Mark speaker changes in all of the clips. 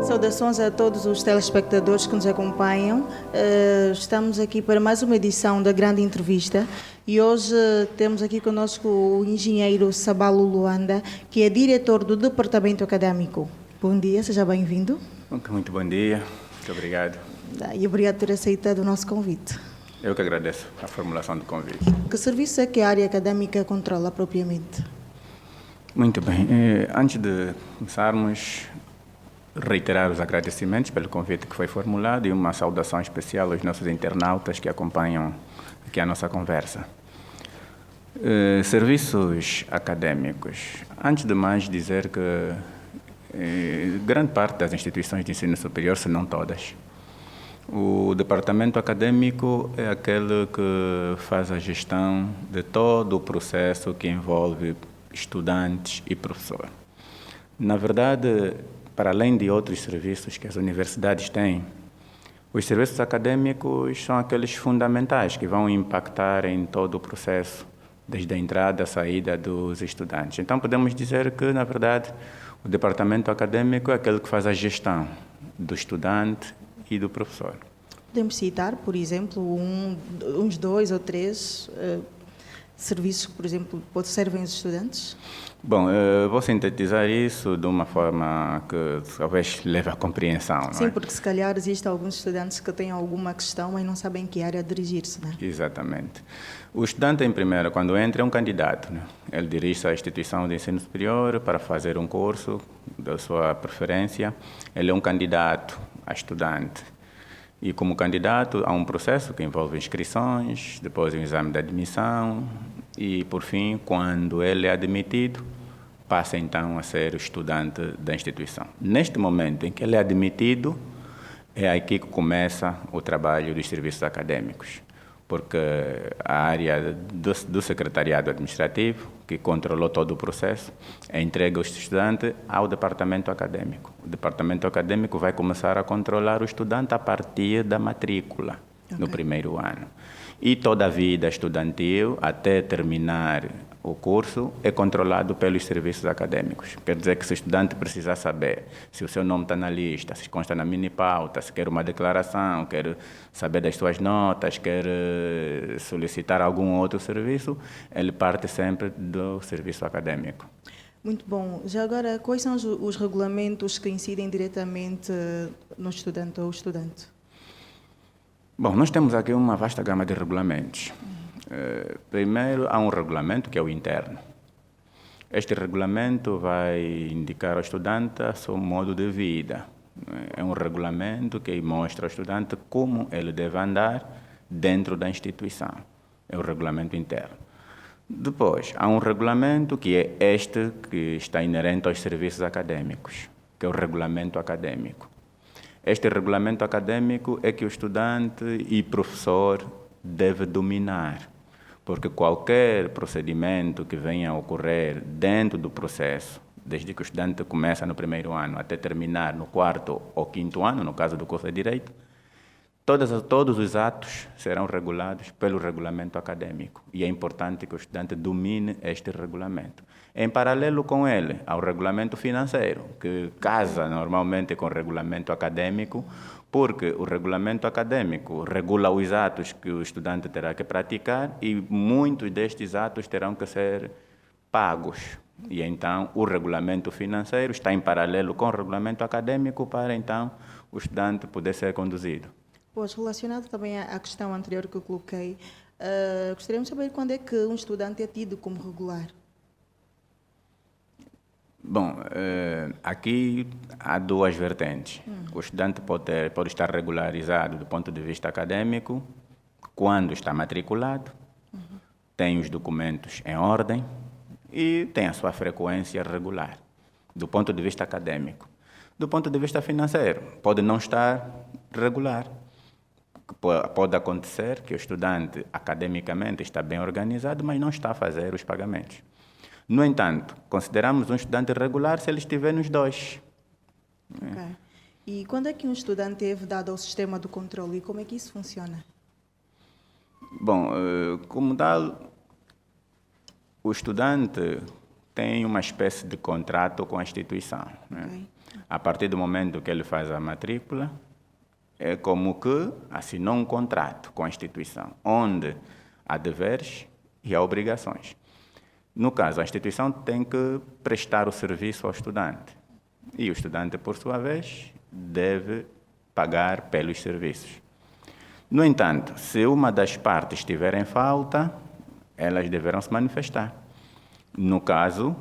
Speaker 1: Saudações a todos os telespectadores que nos acompanham. Estamos aqui para mais uma edição da Grande Entrevista e hoje temos aqui conosco o engenheiro Sabalo Luanda, que é diretor do Departamento Académico. Bom dia, seja bem-vindo.
Speaker 2: Muito bom dia, muito obrigado.
Speaker 1: E obrigado por ter aceitado o nosso convite.
Speaker 2: Eu que agradeço a formulação do convite.
Speaker 1: Que serviço é que a área académica controla propriamente?
Speaker 2: Muito bem, antes de começarmos, reiterar os agradecimentos pelo convite que foi formulado e uma saudação especial aos nossos internautas que acompanham aqui a nossa conversa. Serviços académicos. Antes de mais dizer que grande parte das instituições de ensino superior, se não todas, o departamento académico é aquele que faz a gestão de todo o processo que envolve estudantes e professor. Na verdade, para além de outros serviços que as universidades têm, os serviços acadêmicos são aqueles fundamentais que vão impactar em todo o processo, desde a entrada à saída dos estudantes. Então, podemos dizer que, na verdade, o departamento acadêmico é aquele que faz a gestão do estudante e do professor.
Speaker 1: Podemos citar, por exemplo, uns 2 ou 3 serviços que, por exemplo, servem aos estudantes?
Speaker 2: Bom, vou sintetizar isso de uma forma que talvez leve à compreensão.
Speaker 1: Sim,
Speaker 2: não é?
Speaker 1: porque se calhar existem alguns estudantes que têm alguma questão, mas não sabem que área dirigir-se, não é?
Speaker 2: Exatamente. O estudante, em primeiro, quando entra, é um candidato, né? Ele dirige-se à instituição de ensino superior para fazer um curso da sua preferência. Ele é um candidato a estudante. E como candidato, há um processo que envolve inscrições, depois um exame de admissão e, por fim, quando ele é admitido, passa então a ser o estudante da instituição. Neste momento em que ele é admitido, é aqui que começa o trabalho dos serviços acadêmicos, porque a área do secretariado administrativo, que controlou todo o processo, entrega o estudante ao departamento acadêmico. O departamento acadêmico vai começar a controlar o estudante a partir da matrícula, no primeiro ano. E toda a vida estudantil, até terminar o curso, é controlado pelos serviços acadêmicos. Quer dizer que se o estudante precisar saber se o seu nome está na lista, se consta na mini-pauta, se quer uma declaração, quer saber das suas notas, quer solicitar algum outro serviço, ele parte sempre do serviço acadêmico.
Speaker 1: Muito bom. Já agora, quais são os regulamentos que incidem diretamente no estudante ou estudante?
Speaker 2: Bom, nós temos aqui uma vasta gama de regulamentos. Primeiro, há um regulamento que é o interno. Este regulamento vai indicar ao estudante o seu modo de vida. É um regulamento que mostra ao estudante como ele deve andar dentro da instituição. É o regulamento interno. Depois, há um regulamento que é este que está inerente aos serviços acadêmicos, que é o regulamento acadêmico. Este regulamento acadêmico é que o estudante e professor deve dominar, porque qualquer procedimento que venha a ocorrer dentro do processo, desde que o estudante começa no primeiro ano até terminar no 4º ou 5º ano, no caso do curso de Direito, todos os atos serão regulados pelo regulamento acadêmico e é importante que o estudante domine este regulamento. Em paralelo com ele, há o regulamento financeiro, que casa normalmente com o regulamento acadêmico, porque o regulamento acadêmico regula os atos que o estudante terá que praticar e muitos destes atos terão que ser pagos. E então o regulamento financeiro está em paralelo com o regulamento acadêmico para então o estudante poder ser conduzido.
Speaker 1: Pois, relacionado também à questão anterior que eu coloquei, gostaríamos de saber quando é que um estudante é tido como regular?
Speaker 2: Bom, aqui há duas vertentes. O estudante pode estar regularizado do ponto de vista acadêmico quando está matriculado, tem os documentos em ordem e tem a sua frequência regular, do ponto de vista acadêmico. Do ponto de vista financeiro, pode não estar regular. Pode acontecer que o estudante academicamente está bem organizado, mas não está a fazer os pagamentos. No entanto, consideramos um estudante regular se ele estiver nos dois.
Speaker 1: Okay. E quando é que um estudante é vedado ao sistema do controle e como é que isso funciona?
Speaker 2: Bom, como tal, o estudante tem uma espécie de contrato com a instituição. Né?
Speaker 1: Ok.
Speaker 2: A partir do momento que ele faz a matrícula, é como que assinou um contrato com a instituição, onde há deveres e há obrigações. No caso, a instituição tem que prestar o serviço ao estudante. E o estudante, por sua vez, deve pagar pelos serviços. No entanto, se uma das partes estiver em falta, elas deverão se manifestar. No caso,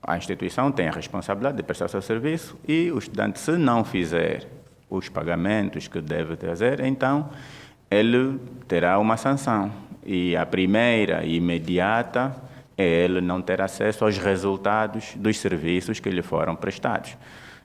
Speaker 2: a instituição tem a responsabilidade de prestar o seu serviço e o estudante, se não fizer os pagamentos que deve fazer, então ele terá uma sanção. E a primeira e imediata é ele não ter acesso aos resultados dos serviços que lhe foram prestados.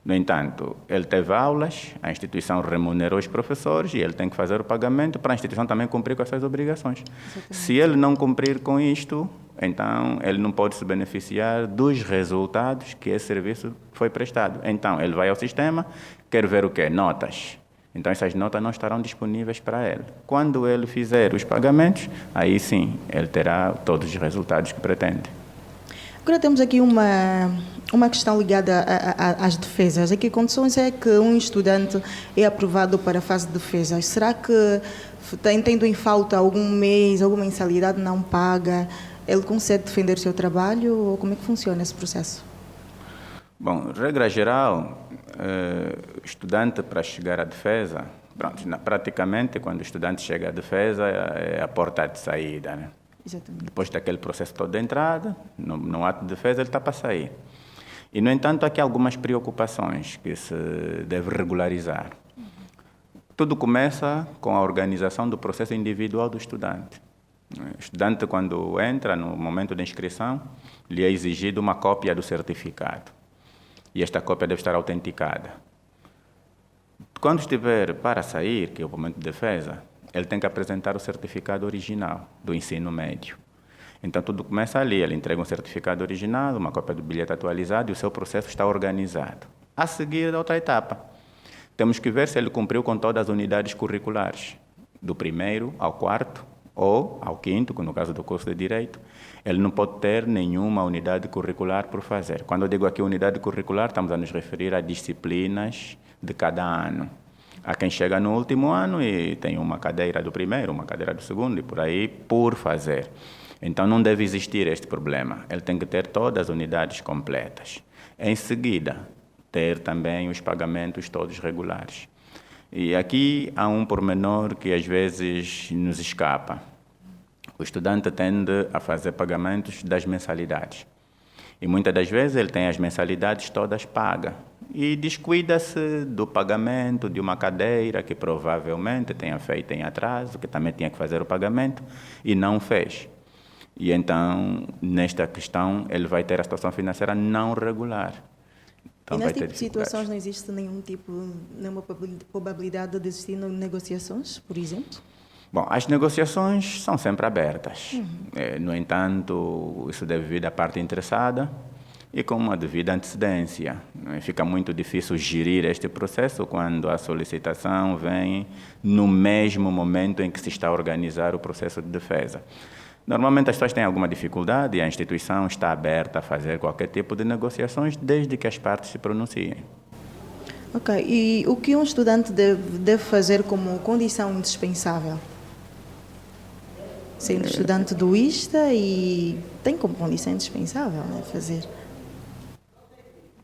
Speaker 2: No entanto, ele teve aulas, a instituição remunerou os professores e ele tem que fazer o pagamento para a instituição também cumprir com as suas obrigações. Exatamente. Se ele não cumprir com isto, então ele não pode se beneficiar dos resultados que esse serviço foi prestado. Então, ele vai ao sistema, quer ver o quê? Notas. Então, essas notas não estarão disponíveis para ele. Quando ele fizer os pagamentos, aí sim, ele terá todos os resultados que pretende.
Speaker 1: Agora temos aqui uma questão ligada às defesas. Em que condições é que um estudante é aprovado para a fase de defesas? Será que, tendo em falta algum mês, alguma mensalidade não paga, ele consegue defender o seu trabalho? Ou como é que funciona esse processo?
Speaker 2: Bom, regra geral, o estudante para chegar à defesa, praticamente quando o estudante chega à defesa é a porta de saída, né?
Speaker 1: Exatamente.
Speaker 2: Depois daquele processo todo de entrada, no ato de defesa ele está para sair. E, no entanto, há aqui algumas preocupações que se deve regularizar. Tudo começa com a organização do processo individual do estudante. O estudante, quando entra, no momento de inscrição, lhe é exigido uma cópia do certificado. E esta cópia deve estar autenticada. Quando estiver para sair, que é o momento de defesa, ele tem que apresentar o certificado original do ensino médio. Então, tudo começa ali. Ele entrega um certificado original, uma cópia do bilhete atualizado e o seu processo está organizado. A seguir, outra etapa. Temos que ver se ele cumpriu com todas as unidades curriculares, do primeiro ao quarto ou ao quinto, no caso do curso de Direito. Ele não pode ter nenhuma unidade curricular por fazer. Quando eu digo aqui unidade curricular, estamos a nos referir a disciplinas de cada ano. Há quem chega no último ano e tem uma cadeira do primeiro, uma cadeira do segundo e por aí por fazer. Então não deve existir este problema. Ele tem que ter todas as unidades completas. Em seguida, ter também os pagamentos todos regulares. E aqui há um pormenor que às vezes nos escapa. O estudante tende a fazer pagamentos das mensalidades. E muitas das vezes ele tem as mensalidades todas pagas. E descuida-se do pagamento de uma cadeira que provavelmente tenha feito em atraso, que também tinha que fazer o pagamento, e não fez. E então, nesta questão, ele vai ter a situação financeira não regular. Então,
Speaker 1: e nesse tipo de situações não existe nenhuma probabilidade de desistir em negociações, por exemplo?
Speaker 2: Bom, as negociações são sempre abertas. No entanto, isso deve vir da parte interessada e com uma devida antecedência. Fica muito difícil gerir este processo quando a solicitação vem no mesmo momento em que se está a organizar o processo de defesa. Normalmente as pessoas têm alguma dificuldade e a instituição está aberta a fazer qualquer tipo de negociações desde que as partes se pronunciem.
Speaker 1: Ok, e o que um estudante deve fazer como condição indispensável? Sendo estudante do ISTA e tem como condição indispensável, né, fazer?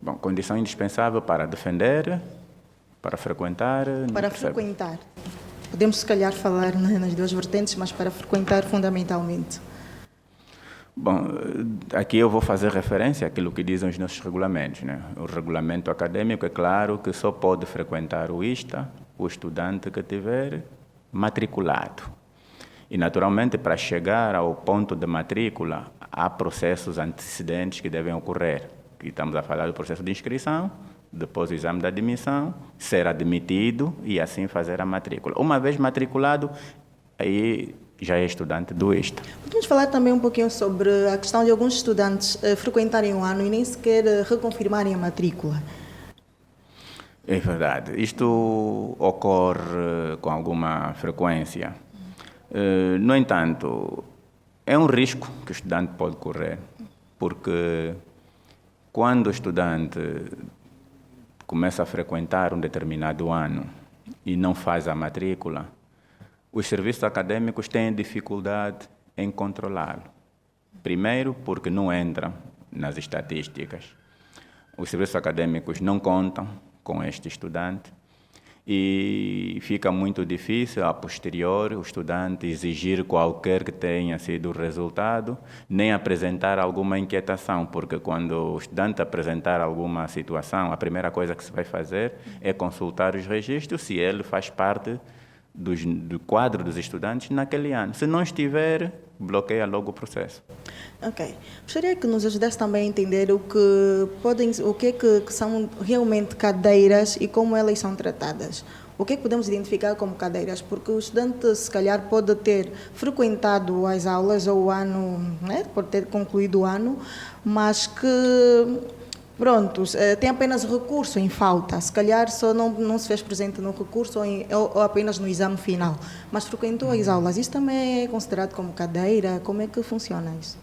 Speaker 2: Bom, condição indispensável para defender, para frequentar...
Speaker 1: Para frequentar. Podemos, se calhar, falar nas duas vertentes, mas para frequentar fundamentalmente.
Speaker 2: Bom, aqui eu vou fazer referência àquilo que dizem os nossos regulamentos, né? O regulamento acadêmico é claro que só pode frequentar o ISTA o estudante que tiver matriculado. E, naturalmente, para chegar ao ponto de matrícula, há processos antecedentes que devem ocorrer. Aqui estamos a falar do processo de inscrição, depois o exame de admissão, ser admitido e assim fazer a matrícula. Uma vez matriculado, aí já é estudante do ISTA.
Speaker 1: Podemos falar também um pouquinho sobre a questão de alguns estudantes frequentarem um ano e nem sequer reconfirmarem a matrícula.
Speaker 2: É verdade. Isto ocorre com alguma frequência. No entanto, é um risco que o estudante pode correr, porque Quando o estudante começa a frequentar um determinado ano e não faz a matrícula, os serviços acadêmicos têm dificuldade em controlá-lo. Primeiro, porque não entram nas estatísticas. Os serviços acadêmicos não contam com este estudante e fica muito difícil, a posteriori, o estudante exigir qualquer que tenha sido o resultado, nem apresentar alguma inquietação, porque quando o estudante apresentar alguma situação, a primeira coisa que se vai fazer é consultar os registros, se ele faz parte do quadro dos estudantes naquele ano. Se não estiver, bloqueia logo o processo.
Speaker 1: Ok. Gostaria que nos ajudasse também a entender o que é que são realmente cadeiras e como elas são tratadas. O que é que podemos identificar como cadeiras? Porque o estudante, se calhar, pode ter frequentado as aulas ou o ano, né, pode ter concluído o ano, mas que, pronto, tem apenas recurso em falta. Se calhar só não se fez presente no recurso ou apenas no exame final, mas frequentou as aulas. Isso também é considerado como cadeira? Como é que funciona isso?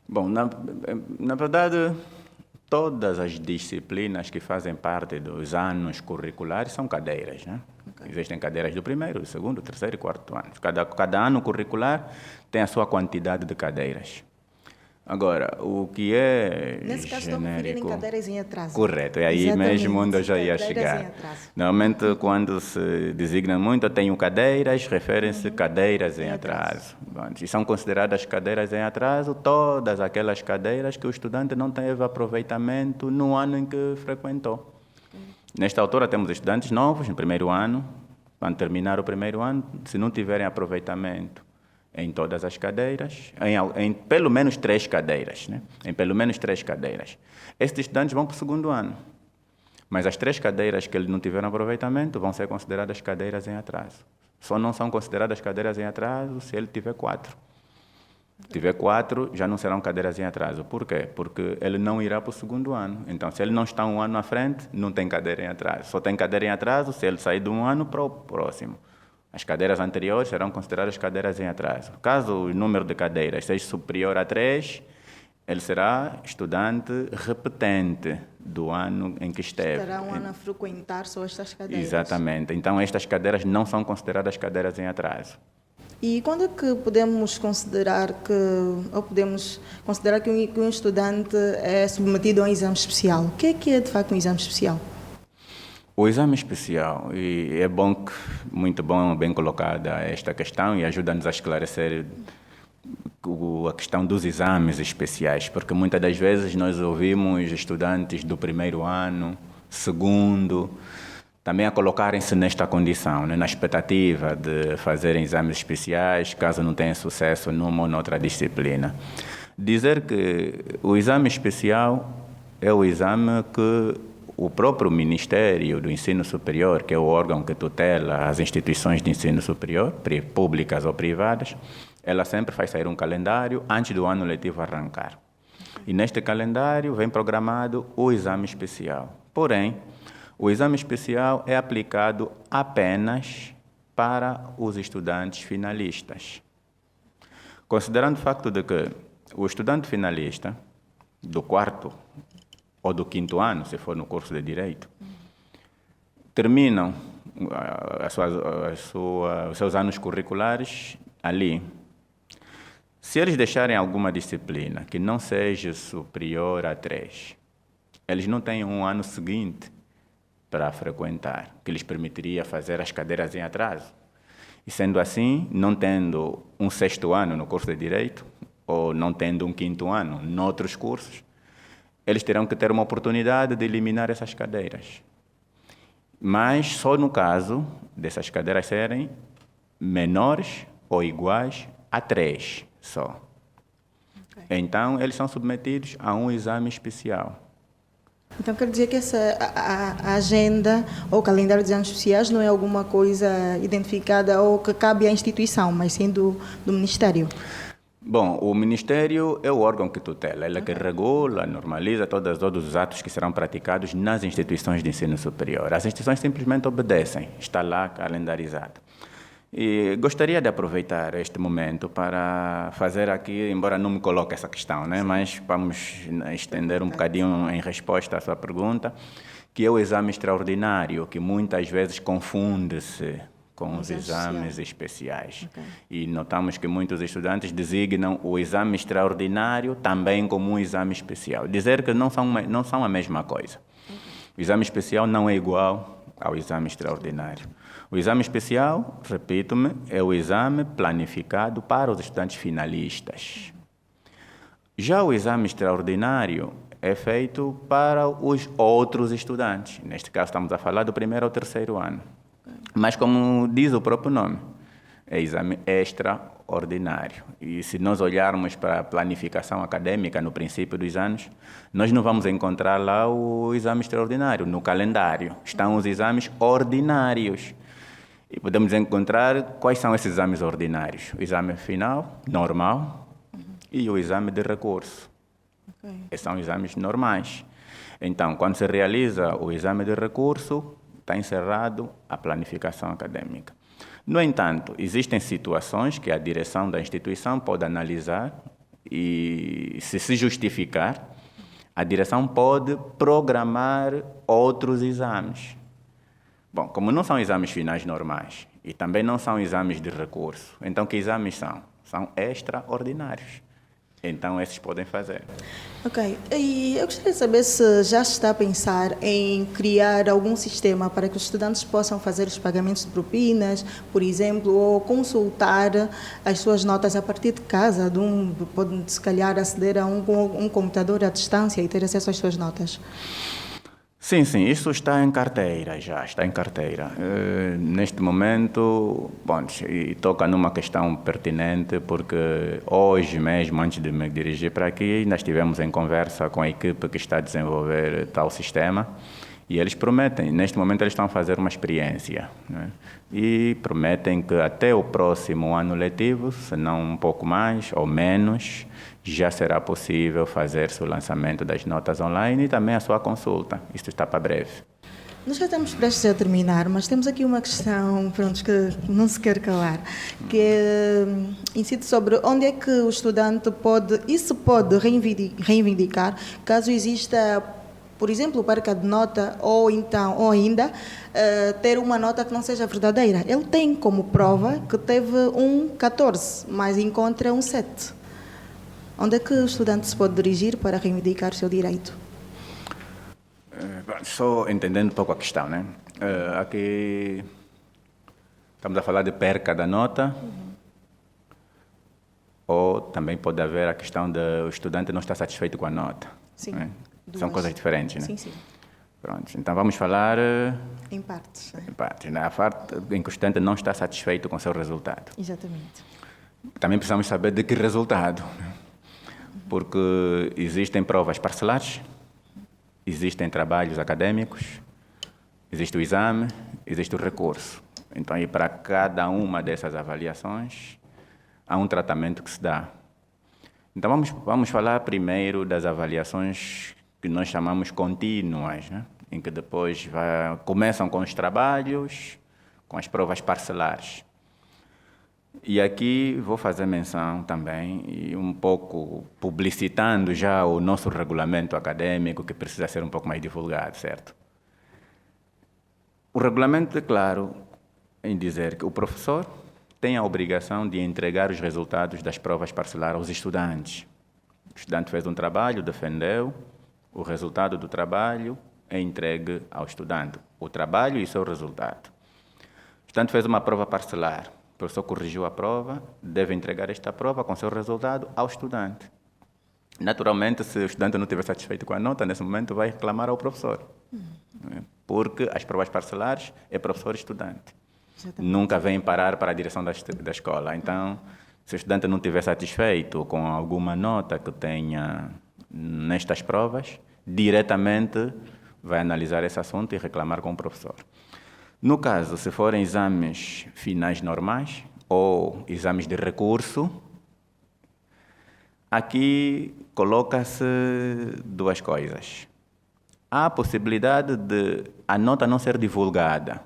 Speaker 2: Bom, na verdade, todas as disciplinas que fazem parte dos anos curriculares são cadeiras, né? Okay. Existem cadeiras do primeiro, do segundo, terceiro e quarto ano. Cada ano curricular tem a sua quantidade de cadeiras. Agora, o que é
Speaker 1: nesse caso,
Speaker 2: genérico...
Speaker 1: estão referindo em cadeiras em atraso.
Speaker 2: Correto, é aí
Speaker 1: Exatamente,
Speaker 2: mesmo onde eu já ia chegar. Normalmente, quando se designa muito, eu tenho cadeiras, referem-se cadeiras em atraso. E são consideradas cadeiras em atraso todas aquelas cadeiras que o estudante não teve aproveitamento no ano em que frequentou. Nesta altura, temos estudantes novos, no primeiro ano. Quando terminar o primeiro ano, se não tiverem aproveitamento em todas as cadeiras, em pelo menos 3 cadeiras, né? Em pelo menos 3 cadeiras. Estes estudantes vão para o segundo ano, mas as 3 cadeiras que eles não tiveram aproveitamento vão ser consideradas cadeiras em atraso. Só não são consideradas cadeiras em atraso se ele tiver 4. Se tiver 4, já não serão cadeiras em atraso. Por quê? Porque ele não irá para o segundo ano. Então, se ele não está um ano à frente, não tem cadeira em atraso. Só tem cadeira em atraso se ele sair de um ano para o próximo. As cadeiras anteriores serão consideradas cadeiras em atraso. Caso o número de cadeiras seja superior a 3, ele será estudante repetente do ano em que esteve.
Speaker 1: Estará um ano a frequentar só estas cadeiras.
Speaker 2: Exatamente. Então, estas cadeiras não são consideradas cadeiras em atraso.
Speaker 1: E quando é que podemos considerar que um estudante é submetido a um exame especial? O que é de facto um exame especial?
Speaker 2: O exame especial, e é bom, muito bom, bem colocada esta questão e ajuda-nos a esclarecer a questão dos exames especiais, porque muitas das vezes nós ouvimos estudantes do primeiro ano, segundo, também a colocarem-se nesta condição, né, na expectativa de fazerem exames especiais, caso não tenham sucesso numa ou noutra disciplina. Dizer que o exame especial é o exame que o próprio Ministério do Ensino Superior, que é o órgão que tutela as instituições de ensino superior, públicas ou privadas, ela sempre faz sair um calendário antes do ano letivo arrancar. E neste calendário vem programado o exame especial. Porém, o exame especial é aplicado apenas para os estudantes finalistas. Considerando o facto de que o estudante finalista do 4º ou do 5º ano, se for no curso de Direito, terminam os seus anos curriculares ali. Se eles deixarem alguma disciplina que não seja superior a 3, eles não têm um ano seguinte para frequentar, que lhes permitiria fazer as cadeiras em atraso. E sendo assim, não tendo um 6º ano no curso de Direito, ou não tendo um 5º ano noutros cursos, eles terão que ter uma oportunidade de eliminar essas cadeiras. Mas só no caso dessas cadeiras serem menores ou iguais a 3 só. Okay. Então, eles são submetidos a um exame especial.
Speaker 1: Então, quer dizer que a agenda ou o calendário de exames especiais não é alguma coisa identificada ou que cabe à instituição, mas sim do Ministério?
Speaker 2: Bom, o Ministério é o órgão que tutela, ele é que regula, normaliza todos os atos que serão praticados nas instituições de ensino superior. As instituições simplesmente obedecem, está lá calendarizado. E gostaria de aproveitar este momento para fazer aqui, embora não me coloque essa questão, né? Mas vamos estender um bocadinho em resposta à sua pergunta, que é o exame extraordinário, que muitas vezes confunde-se com os exames especiais. Okay. E notamos que muitos estudantes designam o exame extraordinário também como um exame especial. Dizer que não são a mesma coisa. Okay. O exame especial não é igual ao exame extraordinário. O exame especial, repito-me, é o exame planificado para os estudantes finalistas. Já o exame extraordinário é feito para os outros estudantes. Neste caso, estamos a falar do primeiro ao terceiro ano. Mas, como diz o próprio nome, é exame extraordinário. E se nós olharmos para a planificação acadêmica no princípio dos anos, nós não vamos encontrar lá o exame extraordinário. No calendário estão os exames ordinários. E podemos encontrar quais são esses exames ordinários. O exame final, normal, e o exame de recurso. Okay. Esses são exames normais. Então, quando se realiza o exame de recurso, está encerrado a planificação acadêmica. No entanto, existem situações que a direção da instituição pode analisar e, se justificar, a direção pode programar outros exames. Bom, como não são exames finais normais e também não são exames de recurso, então que exames são? São extraordinários. Então, esses podem fazer.
Speaker 1: Ok. E eu gostaria de saber se já se está a pensar em criar algum sistema para que os estudantes possam fazer os pagamentos de propinas, por exemplo, ou consultar as suas notas a partir de casa, podem, se calhar, aceder a um computador à distância e ter acesso às suas notas.
Speaker 2: Sim, isso está em carteira, já está em carteira. Neste momento, bom, e toca numa questão pertinente, porque hoje mesmo, antes de me dirigir para aqui, nós estivemos em conversa com a equipe que está a desenvolver tal sistema, e eles prometem, neste momento eles estão a fazer uma experiência, né? E prometem que até o próximo ano letivo, se não um pouco mais ou menos, já será possível fazer-se o lançamento das notas online e também a sua consulta. Isto está para breve.
Speaker 1: Nós já estamos prestes a terminar, mas temos aqui uma questão, pronto, que não se quer calar, que incide sobre onde é que o estudante pode reivindicar caso exista, por exemplo, perca de nota ou ainda ter uma nota que não seja verdadeira. Ele tem como prova que teve um 14, mas encontra um 7. Onde é que o estudante se pode dirigir para reivindicar o seu direito?
Speaker 2: Só entendendo um pouco a questão, né? Aqui estamos a falar de perca da nota, ou também pode haver a questão do estudante não estar satisfeito com a nota.
Speaker 1: Sim.
Speaker 2: Né? São coisas diferentes, né?
Speaker 1: Sim.
Speaker 2: Pronto, então vamos falar...
Speaker 1: Em partes.
Speaker 2: Em partes, né? A parte em que o estudante não está satisfeito com o seu resultado.
Speaker 1: Exatamente.
Speaker 2: Também precisamos saber de que resultado. Porque existem provas parcelares, existem trabalhos acadêmicos, existe o exame, existe o recurso. Então, aí para cada uma dessas avaliações, há um tratamento que se dá. Então, vamos falar primeiro das avaliações que nós chamamos contínuas, né? Em que depois começam com os trabalhos, com as provas parcelares. E aqui vou fazer menção também, e um pouco publicitando já o nosso regulamento acadêmico, que precisa ser um pouco mais divulgado, certo? O regulamento é claro em dizer que o professor tem a obrigação de entregar os resultados das provas parcelares aos estudantes. O estudante fez um trabalho, defendeu, o resultado do trabalho é entregue ao estudante. O trabalho e o seu resultado. O estudante fez uma prova parcelar. O professor corrigiu a prova, deve entregar esta prova com seu resultado ao estudante. Naturalmente, se o estudante não estiver satisfeito com a nota, nesse momento vai reclamar ao professor. Porque as provas parcelares é professor e estudante. Exatamente. Nunca vem parar para a direção da escola. Então, se o estudante não estiver satisfeito com alguma nota que tenha nestas provas, diretamente vai analisar esse assunto e reclamar com o professor. No caso, se forem exames finais normais ou exames de recurso, aqui coloca-se duas coisas. Há a possibilidade de a nota não ser divulgada.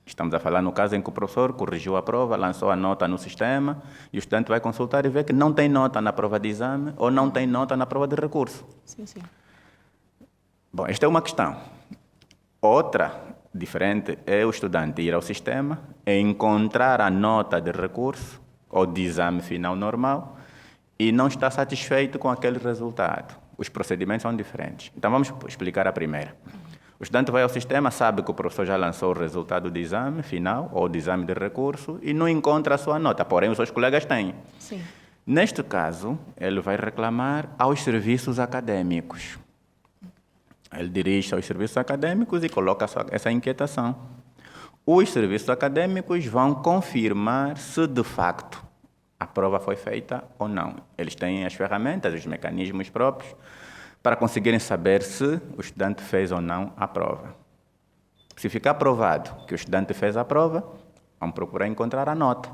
Speaker 2: Estamos a falar no caso em que o professor corrigiu a prova, lançou a nota no sistema e o estudante vai consultar e vê que não tem nota na prova de exame ou não tem nota na prova de recurso.
Speaker 1: Sim, sim.
Speaker 2: Bom, esta é uma questão. Outra diferente é o estudante ir ao sistema e encontrar a nota de recurso ou de exame final normal e não estar satisfeito com aquele resultado. Os procedimentos são diferentes. Então vamos explicar a primeira. O estudante vai ao sistema, sabe que o professor já lançou o resultado do exame final ou do exame de recurso e não encontra a sua nota, porém os seus colegas têm.
Speaker 1: Sim.
Speaker 2: Neste caso, ele vai reclamar aos serviços acadêmicos. Ele dirige aos serviços acadêmicos e coloca essa inquietação. Os serviços acadêmicos vão confirmar se de facto a prova foi feita ou não. Eles têm as ferramentas, os mecanismos próprios para conseguirem saber se o estudante fez ou não a prova. Se ficar provado que o estudante fez a prova, vão procurar encontrar a nota.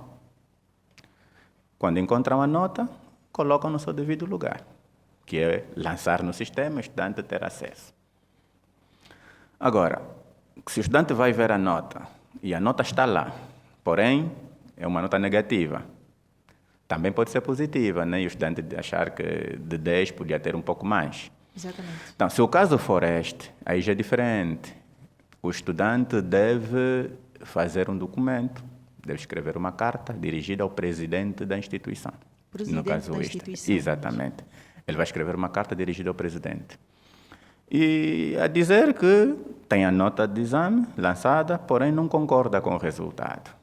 Speaker 2: Quando encontram a nota, colocam no seu devido lugar, que é lançar no sistema e o estudante ter acesso. Agora, se o estudante vai ver a nota e a nota está lá, porém é uma nota negativa, também pode ser positiva, né? E o estudante achar que de 10 podia ter um pouco mais.
Speaker 1: Exatamente.
Speaker 2: Então, se o caso for este, aí já é diferente. O estudante deve fazer um documento, deve escrever uma carta dirigida ao presidente da instituição.
Speaker 1: Presidente
Speaker 2: no caso
Speaker 1: da
Speaker 2: este.
Speaker 1: instituição.
Speaker 2: Exatamente. Ele vai escrever uma carta dirigida ao presidente. E a dizer que tem a nota de exame lançada, porém não concorda com o resultado.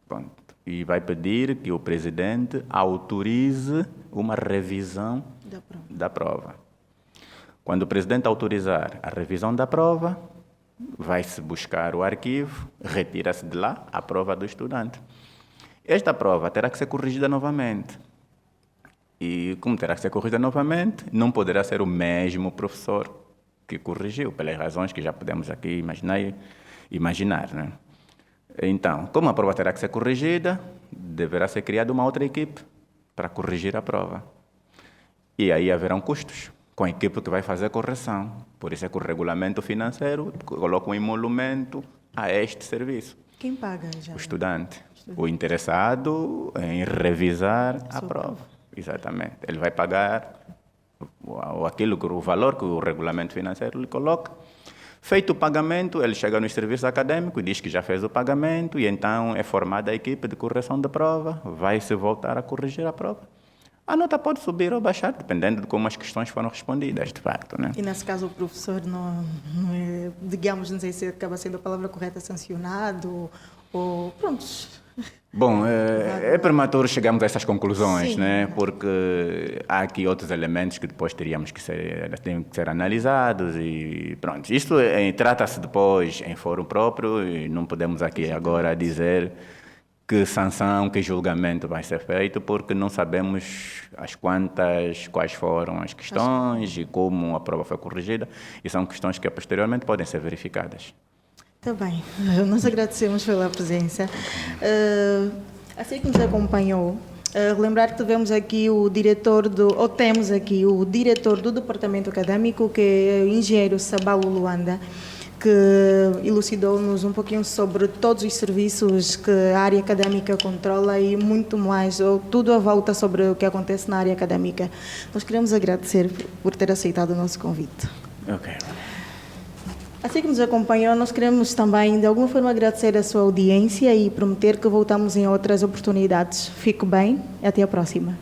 Speaker 2: Pronto. E vai pedir que o presidente autorize uma revisão da prova. Quando o presidente autorizar a revisão da prova, vai-se buscar o arquivo, retira-se de lá a prova do estudante. Esta prova terá que ser corrigida novamente. E como terá que ser corrigida novamente, não poderá ser o mesmo professor que corrigiu, pelas razões que já podemos aqui imaginar, né? Então, como a prova terá que ser corrigida, deverá ser criada uma outra equipe para corrigir a prova. E aí haverão custos com a equipe que vai fazer a correção. Por isso é que o regulamento financeiro coloca um emolumento a este serviço.
Speaker 1: Quem paga já?
Speaker 2: O estudante. O interessado em revisar a prova. Exatamente. Ele vai pagar o valor que o regulamento financeiro lhe coloca. Feito o pagamento, ele chega no serviço acadêmico e diz que já fez o pagamento e então é formada a equipe de correção da prova, vai-se voltar a corrigir a prova. A nota pode subir ou baixar, dependendo de como as questões foram respondidas, de facto, né?
Speaker 1: E nesse caso o professor não é, digamos, não sei se acaba sendo a palavra correta, sancionado ou prontos.
Speaker 2: Bom, é prematuro chegarmos a essas conclusões,
Speaker 1: Sim,
Speaker 2: né? Porque há aqui outros elementos que depois têm que ser analisados e pronto. Isto trata-se depois em fórum próprio e não podemos aqui agora dizer que sanção, que julgamento vai ser feito, porque não sabemos quais foram as questões e como a prova foi corrigida, e são questões que posteriormente podem ser verificadas.
Speaker 1: Está bem, nós agradecemos pela presença. Assim que nos acompanhou, lembrar que temos aqui o diretor do Departamento Académico, que é o engenheiro Sabalo Luanda, que elucidou-nos um pouquinho sobre todos os serviços que a área académica controla e muito mais, tudo à volta sobre o que acontece na área académica. Nós queremos agradecer por ter aceitado o nosso convite.
Speaker 2: Ok.
Speaker 1: Assim que nos acompanhou, nós queremos também, de alguma forma, agradecer a sua audiência e prometer que voltamos em outras oportunidades. Fique bem e até a próxima.